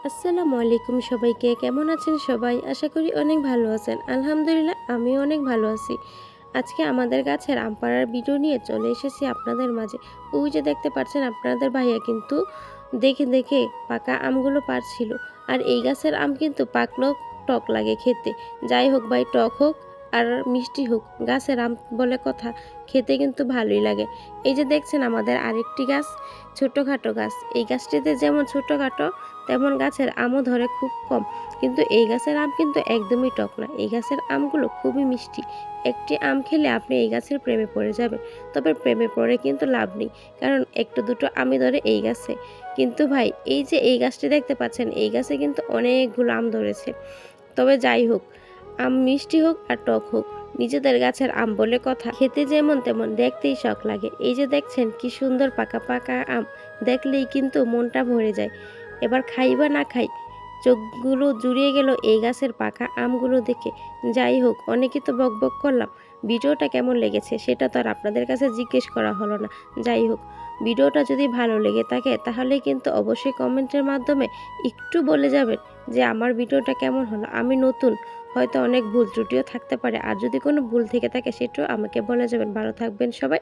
আসসালামু আলাইকুম সবাইকে। কেমন আছেন সবাই? আশা করি অনেক ভালো আছেন। আলহামদুলিল্লাহ আমিও অনেক ভালো আছি। আজকে আমাদের গাছের আম পাড়ার ভিডিও নিয়ে চলে এসেছি আপনাদের মাঝে। ওই যে দেখতে পাচ্ছেন আপনাদের ভাইয়া কিন্তু দেখে দেখে পাকা আমগুলো পাড়ছিল। আর এই গাছের আম কিন্তু পাকলেও টক লাগে খেতে। যাই হোক ভাই, টক হোক আর মিষ্টি হোক, গাছের আম বলে কথা, খেতে কিন্তু ভালোই লাগে। এই যে দেখছেন আমাদের আরেকটি গাছ, ছোটখাটো গাছ। এই গাছটিতে যেমন ছোটখাটো তেমন গাছের আমও ধরে খুব কম, কিন্তু এই গাছের আম কিন্তু একদমই টক না। এই গাছের আমগুলো খুবই মিষ্টি। একটি আম খেলে আপনি এই গাছের প্রেমে পড়ে যাবেন। তবে প্রেমে পড়ে কিন্তু লাভ নেই, কারণ একটু দুটো আমই ধরে এই গাছে। কিন্তু ভাই, এই যে এই গাছটি দেখতে পাচ্ছেন, এই গাছে কিন্তু অনেকগুলো আম ধরেছে। তবে যাই হোক, আম মিষ্টি হোক আর টক হোক, নিজেদের গাছের আম বলে কথা, খেতে যেমন তেমন দেখতেই শখ লাগে। এই যে দেখছেন কি সুন্দর পাকা পাকা আম, দেখলেই কিন্তু মনটা ভরে যায়। এবার খাই বা না খাই, চোখগুলো জুড়িয়ে গেল এই গাছের পাকা আমগুলো দেখে। যাই হোক, অনেকে তো বকবক করলাম, ভিডিওটা কেমন লেগেছে সেটা তো আর আপনাদের কাছে জিজ্ঞেস করা হলো না। যাই হোক, ভিডিওটা যদি ভালো লেগে থাকে তাহলে কিন্তু অবশ্যই কমেন্টের মাধ্যমে একটু বলে যাবেন যে আমার ভিডিওটা কেমন হলো। আমি নতুন, হয়তো অনেক ভুল ত্রুটিও থাকতে পারে, আর যদি কোনো ভুল থেকে থাকে সেটাও আমাকে বলে যাবেন। ভালো থাকবেন সবাই।